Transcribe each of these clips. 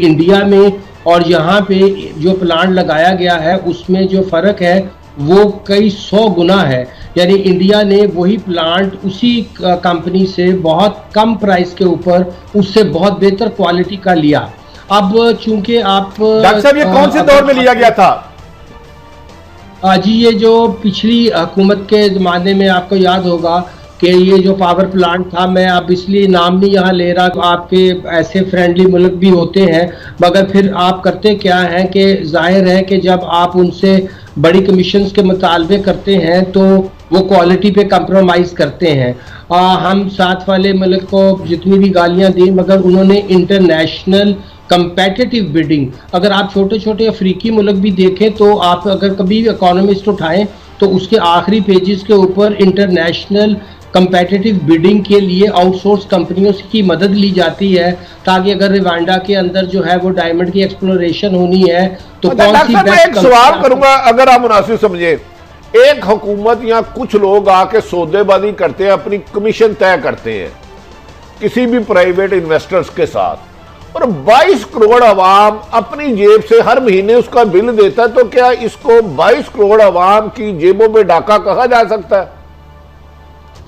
India में और यहाँ पे जो प्लांट लगाया गया है उसमें जो फ़र्क है वो कई 100 गुना है। यानी इंडिया ने वही प्लांट उसी कंपनी से बहुत कम प्राइस के ऊपर उससे बहुत बेहतर क्वालिटी का लिया। अब चूंकि आप डॉक्टर साहब ये कौन से दौर में लिया गया था? जी ये जो पिछली हुकूमत के ज़माने में आपको याद होगा कि ये जो पावर प्लांट था, मैं अब इसलिए नाम नहीं यहाँ ले रहा, तो आपके ऐसे फ्रेंडली मुल्क भी होते हैं, मगर फिर आप करते क्या हैं कि जाहिर है कि जब आप उनसे बड़ी कमीशंस के मुतालबे करते हैं तो वो क्वालिटी पे कंप्रोमाइज़ करते हैं। हम साथ वाले मुल्क को जितनी भी गालियाँ दी, मगर उन्होंने इंटरनेशनल कंपेटिटिव बिडिंग, अगर आप छोटे छोटे अफ्रीकी मुल्क भी देखें तो आप अगर कभी इकोनॉमिस्ट उठाएं तो उसके आखिरी पेजेस के ऊपर इंटरनेशनल कंपेटिटिव बिडिंग के लिए आउटसोर्स कंपनियों की मदद ली जाती है, ताकि अगर रवांडा के अंदर जो है वो डायमंड की एक्सप्लोरेशन होनी है तो कौन सी बेस्ट। एक सवाल करूंगा, अगर आप मुनासिब समझे, एक हुकूमत या कुछ लोग आके सौदेबाजी करते हैं, अपनी कमीशन तय करते हैं किसी भी प्राइवेट इन्वेस्टर्स के साथ, और 22 करोड़ अवाम अपनी जेब से हर महीने उसका बिल देता है, तो क्या इसको 22 करोड़ अवाम की जेबों में डाका कहा जा सकता है?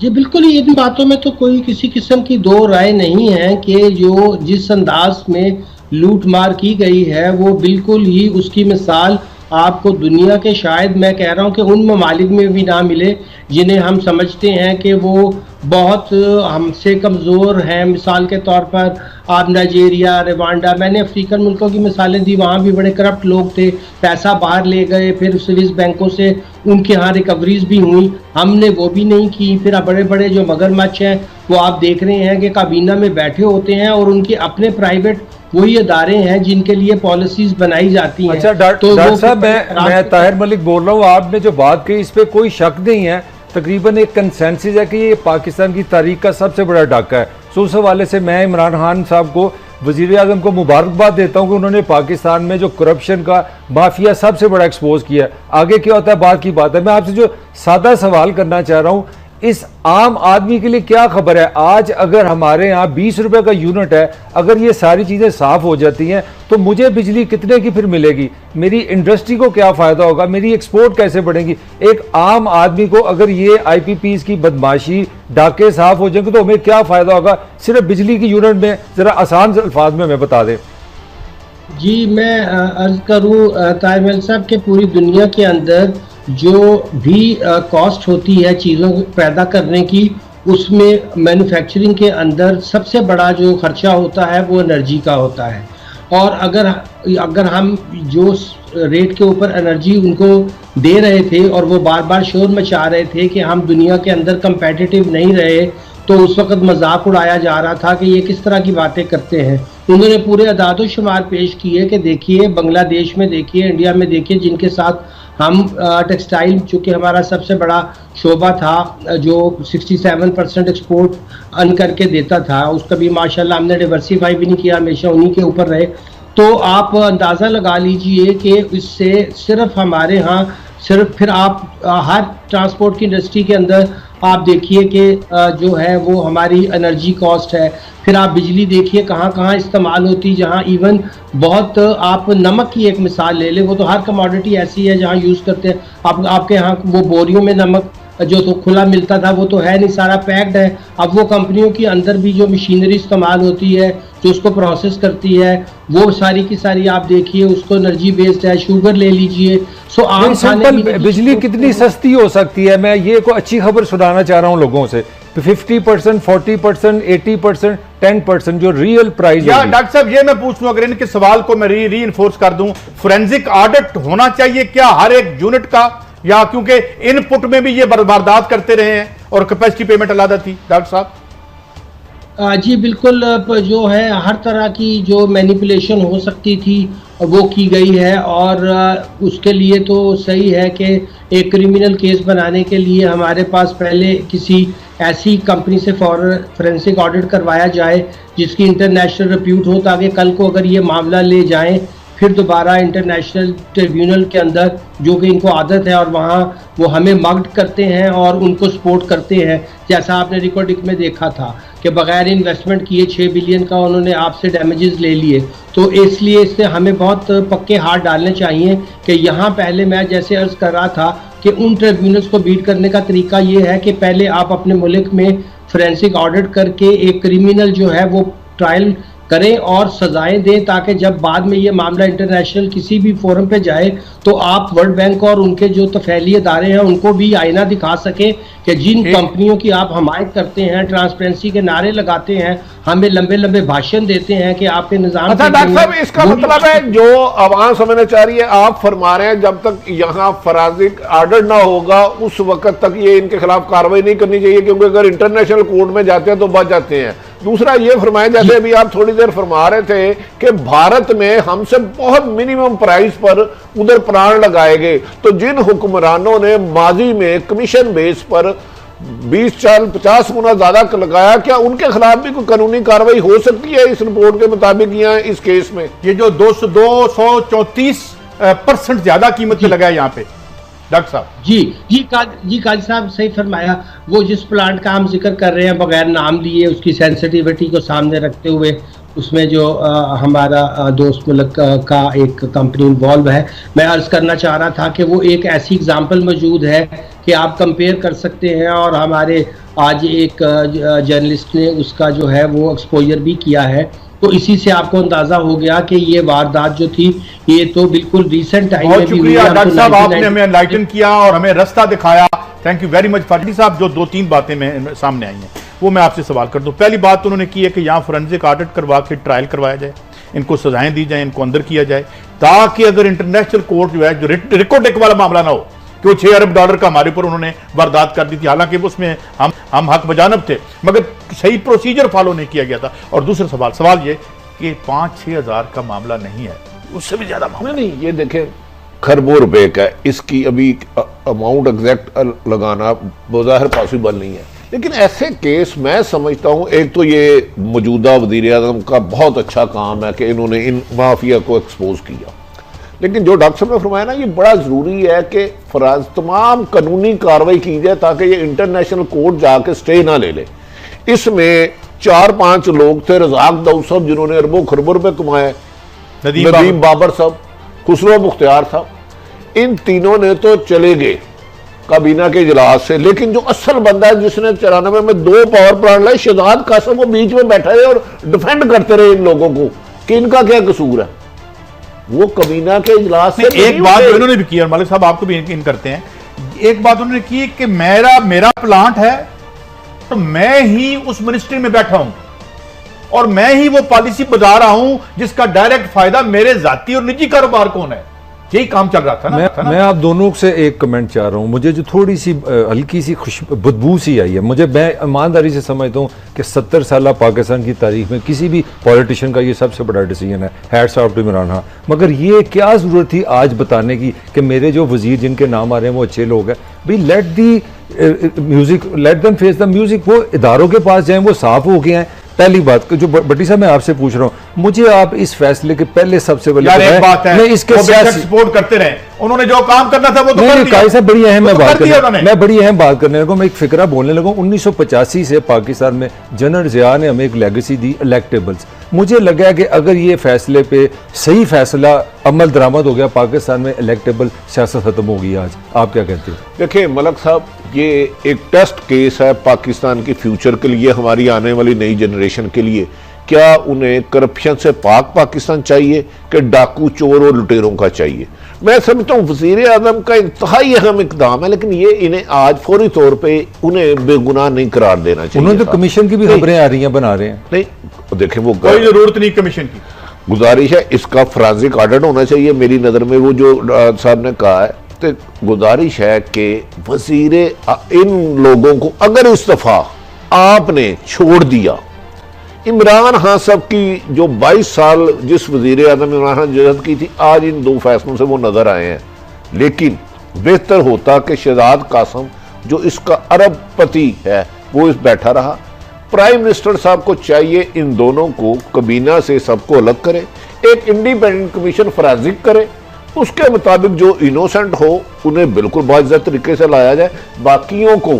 जी बिल्कुल, इन बातों में तो कोई किसी किस्म की दो राय नहीं है कि जो जिस अंदाज में लूट मार की गई है वो बिल्कुल ही उसकी मिसाल आपको दुनिया के, शायद मैं कह रहा हूँ कि उन ममालिक में भी ना मिले जिन्हें हम समझते हैं कि वो बहुत हमसे कमज़ोर हैं। मिसाल के तौर पर आप नाइजीरिया, रवांडा, मैंने अफ्रीकन मुल्कों की मिसालें दी, वहाँ भी बड़े करप्ट लोग थे, पैसा बाहर ले गए, फिर स्विस बैंकों से उनके यहाँ रिकवरीज भी हुई, हमने वो भी नहीं की। फिर बड़े बड़े जो मगरमच्छ हैं वो आप देख रहे हैं कि काबीना में बैठे होते हैं और उनके अपने प्राइवेट वही अदारे हैं जिनके लिए पॉलिसीज बनाई जाती हैं। अच्छा डॉक्टर साहब, मैं ताहिर मलिक बोल रहा हूँ। आपने जो बात कही इस पे कोई शक नहीं है, तकरीबन एक कंसेंसस है कि ये पाकिस्तान की तारीख का सबसे बड़ा डाका है। सो उस हवाले से मैं इमरान खान साहब को, वज़ीर आज़म को मुबारकबाद देता हूँ कि उन्होंने पाकिस्तान में जो करप्शन का माफिया सबसे बड़ा एक्सपोज किया है। आगे क्या होता है बात की बात है। मैं आपसे जो सादा सवाल करना चाह रहा हूँ, इस आम आदमी के लिए क्या खबर है? आज अगर हमारे यहाँ 20 रुपए का यूनिट है, अगर ये सारी चीज़ें साफ हो जाती हैं तो मुझे बिजली कितने की फिर मिलेगी? मेरी इंडस्ट्री को क्या फ़ायदा होगा? मेरी एक्सपोर्ट कैसे बढ़ेगी? एक आम आदमी को अगर ये IPPs की बदमाशी, डाके साफ हो जाएंगे तो हमें क्या फ़ायदा होगा? सिर्फ बिजली की यूनिट में ज़रा आसान अल्फाज में हमें बता दें। जी मैं अर्ज करूँ ताहिर साहब के पूरी दुनिया के अंदर जो भी कॉस्ट होती है चीज़ों को पैदा करने की, उसमें मैन्युफैक्चरिंग के अंदर सबसे बड़ा जो खर्चा होता है वो एनर्जी का होता है। और अगर हम जो रेट के ऊपर एनर्जी उनको दे रहे थे और वो बार बार शोर मचा रहे थे कि हम दुनिया के अंदर कंपेटिटिव नहीं रहे, तो उस वक्त मजाक उड़ाया जा रहा था कि ये किस तरह की बातें करते हैं। उन्होंने पूरे अदाद शुमार पेश किए कि देखिए बांग्लादेश में, देखिए इंडिया में, देखिए जिनके साथ हम टेक्सटाइल, चूँकि हमारा सबसे बड़ा शोबा था जो 67% एक्सपोर्ट अन करके देता था, उसका भी माशाल्लाह हमने डिवर्सिफाई भी नहीं किया, हमेशा उन्हीं के ऊपर रहे। तो आप अंदाज़ा लगा लीजिए कि इससे सिर्फ हमारे यहाँ फिर आप हर ट्रांसपोर्ट की इंडस्ट्री के अंदर आप देखिए कि जो है वो हमारी एनर्जी कॉस्ट है। फिर आप बिजली देखिए कहाँ कहाँ इस्तेमाल होती, जहाँ इवन बहुत, आप नमक की एक मिसाल ले लें, वो तो हर कमोडिटी ऐसी है जहाँ यूज़ करते हैं। आपके यहाँ वो बोरियों में नमक जो तो खुला मिलता था वो तो है नहीं, सारा पैक्ड है। अब वो कंपनियों के अंदर भी जो मशीनरी इस्तेमाल होती है जो उसको प्रोसेस करती है, वो सारी की सारी आप देखिए उसको एनर्जी बेस्ड है। शुगर ले लीजिए। सो आम खाने बिजली कितनी सस्ती हो सकती है? मैं ये को अच्छी खबर सुनाना चाह रहा हूँ लोगों से। 50%, 40%, 80%, 10% जो रियल प्राइस। या डॉक्टर साहब ये मैं पूछ लूं, अगर इनके सवाल को मैं री इन्फोर्स कर दूं, फोरेंसिक ऑडिट होना चाहिए क्या हर एक यूनिट का, या क्योंकि इनपुट में भी ये वारदात करते रहे हैं और कैपेसिटी पेमेंट अलग थी? डॉक्टर साहब जी बिल्कुल, जो है हर तरह की जो मैनिपुलेशन हो सकती थी वो की गई है, और उसके लिए तो सही है कि एक क्रिमिनल केस बनाने के लिए हमारे पास पहले किसी ऐसी कंपनी से फोरेंसिक ऑडिट करवाया जाए जिसकी इंटरनेशनल रिप्यूट हो, ताकि कल को अगर ये मामला ले जाएं फिर दोबारा इंटरनेशनल ट्रिब्यूनल के अंदर, जो कि इनको आदत है और वहाँ वो हमें मग्ड करते हैं और उनको सपोर्ट करते हैं, जैसा आपने रिकॉर्डिंग में देखा था कि बगैर इन्वेस्टमेंट किए 6 बिलियन का उन्होंने आपसे डैमेजेस ले लिए। तो इसलिए इससे हमें बहुत पक्के हाथ डालने चाहिए कि यहाँ पहले मैं जैसे अर्ज कर रहा था कि उन ट्रिब्यूनल्स को बीट करने का तरीका ये है कि पहले आप अपने मुल्क में फोरेंसिक ऑडिट करके एक क्रिमिनल जो है वो ट्रायल करें और सजाएं दें, ताकि जब बाद में ये मामला इंटरनेशनल किसी भी फोरम पे जाए तो आप वर्ल्ड बैंक और उनके जो तफैली अदारे हैं उनको भी आईना दिखा सके कि जिन कंपनियों की आप हमायत करते हैं, ट्रांसपेरेंसी के नारे लगाते हैं, हमें लंबे लंबे भाषण देते हैं कि आपके निजाम। अच्छा डॉक्टर साहब, इसका मतलब है जो आवाम समझना चाह रही है, आप फरमा रहे हैं जब तक यहाँ फोरेंसिक ऑडिट ना होगा उस वक्त तक ये इनके खिलाफ कार्रवाई नहीं करनी चाहिए, क्योंकि अगर इंटरनेशनल कोर्ट में जाते हैं तो बच जाते हैं। दूसरा ये फरमाया, जैसे अभी आप थोड़ी देर फरमा रहे थे कि भारत में हमसे बहुत मिनिमम प्राइस पर उधर प्राण लगाए गए, तो जिन हुक्मरानों ने माजी में कमीशन बेस पर 20-50 गुना ज्यादा लगाया, क्या उनके खिलाफ भी कोई कानूनी कार्रवाई हो सकती है इस रिपोर्ट के मुताबिक या इस केस में? ये जो 234% ज्यादा कीमत पे लगा है यहाँ पे डॉक्टर साहब। जी काजी साहब सही फरमाया। वो जिस प्लांट का हम जिक्र कर रहे हैं बगैर नाम लिए, उसकी सेंसिटिविटी को सामने रखते हुए, उसमें जो हमारा दोस्त मुल्क का एक कंपनी इन्वॉल्व है, मैं अर्ज करना चाह रहा था कि वो एक ऐसी एग्जांपल मौजूद है कि आप कंपेयर कर सकते हैं। और हमारे आज एक जर्नलिस्ट ने उसका जो है वो एक्सपोजर भी किया है, तो इसी से आपको अंदाजा हो गया कि ये वारदात जो थी ये तो बिल्कुल रिसेंट टाइम में भी हुई। शुक्रिया डॉक्टर साहब, आपने हमें एनलाइटन किया और हमें रास्ता दिखाया। Thank you very much Farooqui साहब। जो 2-3 बातें में सामने आई हैं वो मैं आपसे सवाल कर दूं। पहली बात तो उन्होंने की है कि यहाँ फोरेंसिक ऑडिट करवा के ट्रायल करवाया जाए, इनको सजाएं दी जाए, इनको अंदर किया जाए, ताकि अगर इंटरनेशनल कोर्ट जो है, जो रिको टेक वाला मामला ना हो कि वो $6 अरब का हमारे ऊपर उन्होंने वारदात कर दी थी, हालांकि उसमें हम हक बजानब थे, मगर सही प्रोसीजर फॉलो नहीं किया गया था। और दूसरा सवाल ये कि 5-6 हज़ार का मामला नहीं है, उससे भी ज्यादा मामला नहीं। ये देखें खरबों रुपए का, इसकी अभी अमाउंट एग्जैक्ट लगाना बज़ाहिर पॉसिबल नहीं है, लेकिन ऐसे केस मैं समझता हूं, एक तो ये मौजूदा वज़ीर आज़म का बहुत अच्छा काम है कि इन्होंने इन माफिया को एक्सपोज किया, लेकिन जो डॉक्टर साहब ने फरमाया ना, ये बड़ा जरूरी है कि तमाम कानूनी कार्रवाई की जाए ताकि ये इंटरनेशनल कोर्ट जाके स्टे ना ले ले। इसमें 4-5 लोग थे, रज़ाक दाऊद साहब जिन्होंने अरबों खरबों रुपए कमाए, नदीम बाबर साहब, खुसरो मुख्तियार साहब, इन तीनों ने तो चले गए काबीना के इजलास से, लेकिन जो असल बंदा है जिसने 94 में 2 पावर प्लांट लाए, शहजाद कासम, वो बीच में बैठे रहे और डिफेंड करते रहे इन लोगों को कि इनका क्या कसूर है। वो काबीना के इजलास से एक बात उन्होंने भी की, और मालिक साहब आपको भी यकीन करते हैं, एक बात उन्होंने की कि मेरा प्लांट है तो मैं ही उस मिनिस्ट्री में बैठा हूं और मैं ही वो पॉलिसी बता रहा हूं जिसका डायरेक्ट फायदा मेरे जाती और निजी कारोबार कौन है, यही काम चल रहा था ना। मैं आप दोनों से एक कमेंट चाह रहा हूं। मुझे जो थोड़ी सी हल्की सी बदबू सी आई है, मैं ईमानदारी से समझता हूं कि 70 साल पाकिस्तान की तारीख में किसी भी पॉलिटिशियन का ये सबसे बड़ा डिसीजन है, hats off to Imran Khan. मगर ये क्या जरूरत थी आज बताने की कि मेरे जो वजीर जिनके नाम आ रहे हैं वो अच्छे लोग हैं? भाई let them face the music. वो इदारों के पास जाएं, वो साफ हो गए हैं। पहली बात जो भट्टी साहब मैं आपसे पूछ रहा हूं, मुझे आप इस फैसले के पहले सबसे पहले एक बात है, इसके सपोर्ट करते रहे, उन्होंने जो काम करना था वो तो कर दिया। साहब बड़ी अहम मैं बड़ी अहम बात करने लगा, मैं एक फिक्रा बोलने लगा। 1985 से पाकिस्तान में जनरल ज़िया ने हमें एक लेगेसी दी, इलेक्टेबल्स। मुझे लगा कि अगर ये फैसले पे सही फैसला अमल दरामद हो गया, पाकिस्तान में इलेक्टेबल सियासत खत्म होगी। आज आप क्या कहते हो? देखिए मलक साहब, ये एक टेस्ट केस है पाकिस्तान के फ्यूचर के लिए, हमारी आने वाली नई जनरेशन के लिए। क्या उन्हें करप्शन से पाक पाकिस्तान चाहिए कि डाकू चोर और लुटेरों का चाहिए? मैं समझता हूँ वज़ीर आज़म का इंतहाई अहम इक़दाम है, लेकिन ये इन्हें आज फौरी तौर पे उन्हें बेगुनाह नहीं करार देना चाहिए। उन्होंने तो कमीशन की भी खबरें आ रही हैं, बना रहे हैं। नहीं देखें, वो कोई जरूरत नहीं कमीशन की, गुजारिश है, इसका फोरेंसिक ऑडिट होना चाहिए मेरी नज़र में। वो जो साहब ने कहा है, तो गुजारिश है कि वज़ीर इन लोगों को अगर इस दफ़ा आपने छोड़ दिया, इमरान खान साहब की जो 22 साल जिस वज़ीर आज़म इमरान खान जहद की थी, आज इन 2 फैसलों से वो नजर आए हैं। लेकिन बेहतर होता कि शहजाद कासम जो इसका अरबपति है वो इस बैठा रहा। प्राइम मिनिस्टर साहब को चाहिए इन दोनों को काबीना से सबको अलग करे, एक इंडिपेंडेंट कमीशन फोरेंसिक करे, उसके मुताबिक जो इनोसेंट हो उन्हें बिल्कुल बाइज्जत तरीके से लाया जाए, बाकियों को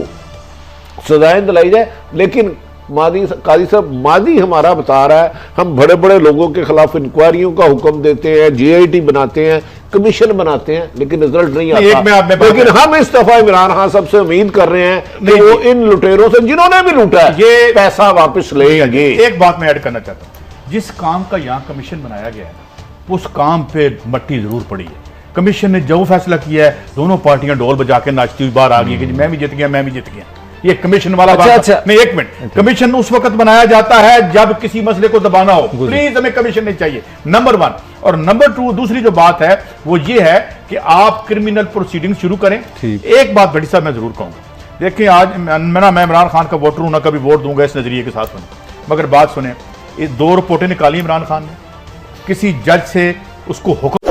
सजाएं दिलाई जाए। लेकिन मादी काजी साहब, मादी हमारा बता रहा है हम बड़े बड़े लोगों के खिलाफ इंक्वायरियों का हुक्म देते हैं, GIT बनाते हैं, कमीशन बनाते हैं, लेकिन रिजल्ट नहीं आता। लेकिन हम इस दफा इमरान खान साहब से उम्मीद कर रहे हैं कि वो इन लुटेरों से जिन्होंने भी लूटा है ये पैसा वापस लेंगे। एक बात मैं ऐड करना चाहता हूं, जिस काम का यहां कमीशन बनाया गया है उस काम पे मट्टी जरूर पड़ी है। कमीशन ने जो फैसला किया है, दोनों पार्टियां ढोल बजा के नाचती हुई बाहर आ गई कि मैं भी जीत गया, मैं भी जीत गया। ये कमीशन वाला अच्छा। नहीं, एक मिनट, कमीशन उस वक्त बनाया जाता है जब किसी मसले को दबाना हो। प्लीज हमें कमीशन नहीं चाहिए, नंबर 1। और नंबर 2, दूसरी जो बात है वो ये है कि आप क्रिमिनल प्रोसीडिंग शुरू करें। एक बात बड़ी साहब मैं जरूर कहूंगा, देखिए आज मैं इमरान खान का वोटर हूं, ना कभी वोट दूंगा इस नजरिए के साथ सुने, मगर बात सुने, ये 2 रिपोर्टें निकाली इमरान खान ने, किसी जज से उसको हुक्म